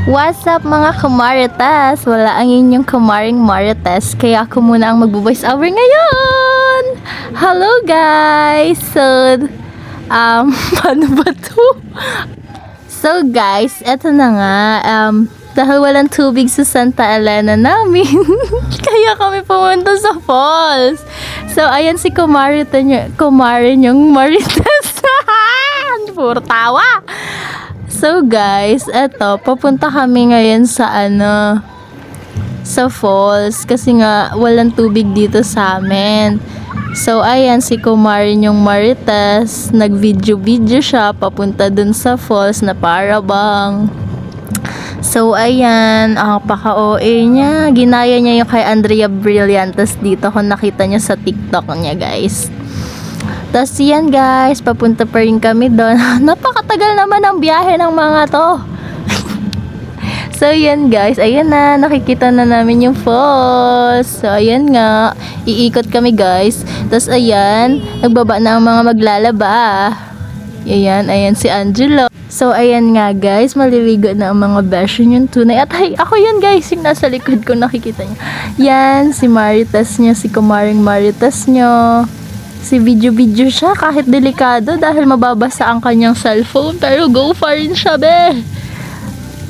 What's up mga kamaritas? Wala ang inyong kamaring maritas, kaya ako muna ang magbo-voice over ngayon. Hello guys! So, paano ba to? So guys, eto na nga, dahil walang tubig sa Santa Elena namin, kaya kami pumunta sa falls. So, ayan si kumare niyong maritas. Puro tawa. So guys, eto, papunta kami ngayon sa sa falls kasi nga walang tubig dito sa amin. So ayan si kumare niyong maritas, nag-video siya papunta dun sa falls na para bang. So ayan, ang paka-OA niya, ginaya niya yung kay Andrea Brillantes dito kung nakita niya sa TikTok niya guys. Tapos yan guys, papunta pa rin kami doon. Napakatagal naman ang biyahe ng mga to. So yan guys, ayan na, nakikita na namin yung falls. So ayan nga, iikot kami guys. Tapos ayan, nagbaba na ang mga maglalaba. Ayan si Angelo. So ayan nga guys, maliligo na ang mga beshi yung tunay. At ay, ako yan guys, yung nasa likod ko nakikita niya. Yan, si Maritas niya, si kumaring Maritas niyo. Si video siya kahit delikado dahil mababasa ang kanyang cellphone, pero go pa rin siya be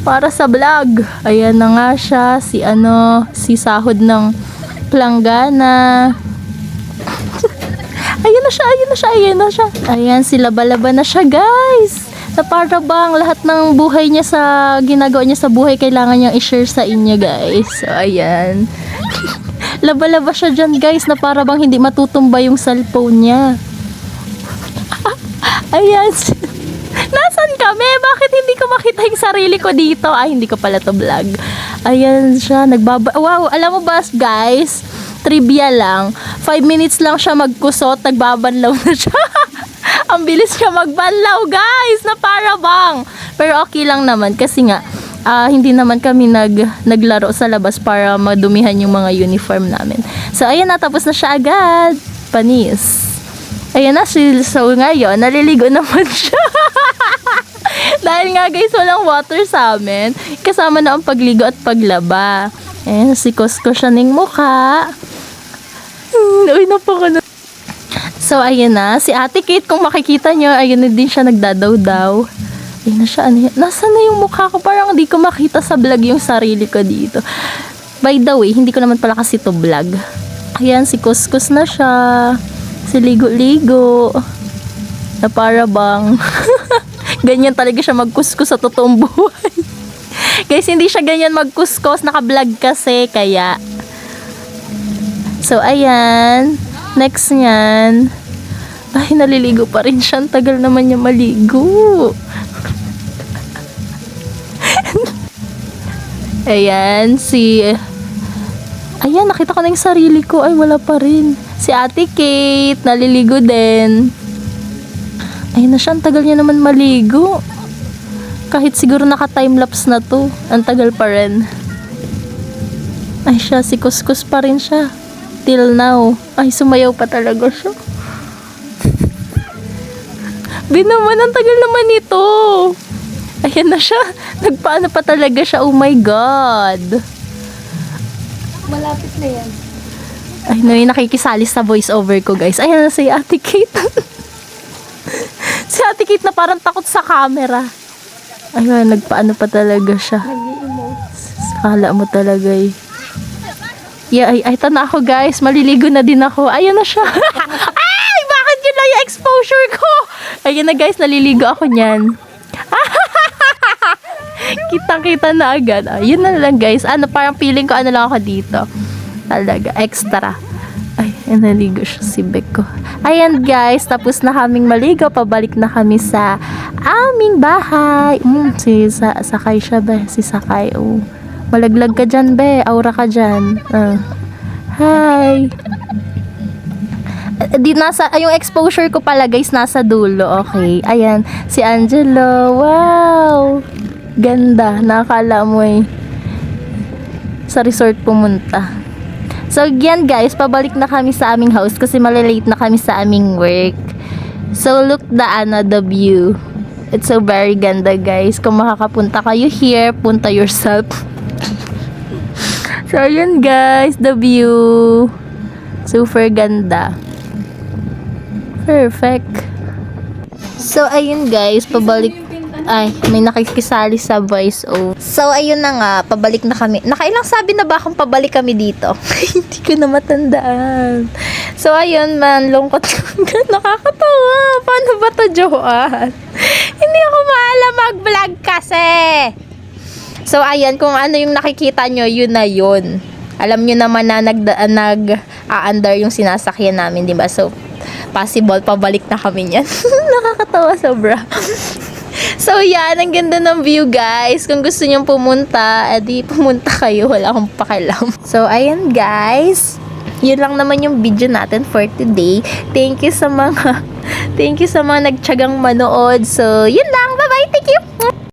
para sa vlog. Ayan na nga siya, si sahod ng planggana. Ayan na siya. Ayan, si laba-laba na siya guys, na para bang lahat ng buhay niya sa ginagawa niya sa buhay kailangan niyang i-share sa inyo guys. So ayan. Laba-laba siya dyan guys, na para bang hindi matutumba yung cellphone niya. Ayan. Nasaan kami? Bakit hindi ko makita yung sarili ko dito? Ay, hindi ko pala to vlog. Ayan siya, wow, alam mo ba guys, trivia lang, 5 minutes lang siya magkusot, nagbabanlaw na siya. Ang bilis siya magbanlaw guys, na para bang. Pero okay lang naman kasi nga, hindi naman kami naglaro sa labas para madumihan yung mga uniform namin. So, ayan na, tapos na siya agad. Panis. Ayan na, so ngayon, naliligo naman siya. Dahil nga guys, walang water sa amin. Kasama na ang pagligo at paglaba. Ayan, si Cosco siya ng mukha. Uy, napaka. So, ayan na, si Ate Kate, kung makikita nyo, ayun na din siya nagdadaw-daw. Ayun na siya, nasaan na yung mukha ko? Parang hindi ko makita sa vlog yung sarili ko dito. By the way, hindi ko naman pala kasi to vlog. Ayan, si Kuskus na siya. Si Ligo-Ligo. Na para bang ganyan talaga siya magkuskus sa totoong buhay. Guys, hindi siya ganyan magkuskus. Naka-vlog kasi, kaya. So, ayan. Next niyan. Ay, naliligo pa rin siya. Ang tagal naman niya maligo. Ayan, ayan, nakita ko na yung sarili ko. Ay, wala pa rin. Si Ate Kate, naliligo din. Ayun na siya, ang tagal niya naman maligo. Kahit siguro naka-timelapse na to, ang tagal pa rin. Ay siya, si Kuskus pa rin siya. Till now. Ay, sumayaw pa talaga siya. Binaman, ang tagal naman ito. Ayan na siya. Nagpaano pa talaga siya. Oh my God. Malapit na yan. Ay, no, yung nakikisali sa voice over ko, guys. Ayan na si Ate Kate. Si Ate Kate na parang takot sa camera. Ayun, nagpaano pa talaga siya. Nag-i-emote. Kala mo talaga eh. Yeah, ay, ito na ako, guys. Maliligo na din ako. Ayan na siya. Ay, bakit yun lang yung exposure ko? Ayan na, guys. Naliligo ako niyan. Kitang-kita na agad. Yun na lang guys. Parang feeling ko lang ako dito. Talaga, extra. Ay, naligo siya si Beko. Ayan guys, tapos na kaming maligo. Pabalik na kami sa aming bahay. Sakay siya be. Si Sakay. Oh. Malaglag ka dyan be. Aura ka dyan. Hi. Yung exposure ko pala guys, nasa dulo. Okay. Ayan, si Angelo. Wow. Ganda. Nakakala mo eh. Sa resort pumunta. So, yan guys. Pabalik na kami sa aming house kasi malilate na kami sa aming work. So, look the view. It's so very ganda, guys. Kung makakapunta kayo here, punta yourself. So, yun guys, the view. Super ganda. Perfect. So, ayun guys, pabalik. Ay, may nakikisali sa voice over. So, ayun na nga, pabalik na kami. Nakailang sabi na ba akong pabalik kami dito? Hindi ko na matandaan. So, ayun man, lungkot. Nakakatawa. Paano ba to, Joanne? Hindi ako maalam mag-vlog kasi. So, ayan, kung ano yung nakikita nyo, yun na yun. Alam nyo naman na nag-aandar yung sinasakyan namin, di ba? So, possible, pabalik na kami niyan. Nakakatawa sobra. So, yan, ang ganda ng view, guys. Kung gusto nyo pumunta, edi pumunta kayo. Wala akong pakialam. So, ayan, guys. Yun lang naman yung video natin for today. Thank you sa mga nagtiyagang manood. So, yun lang. Bye-bye. Thank you.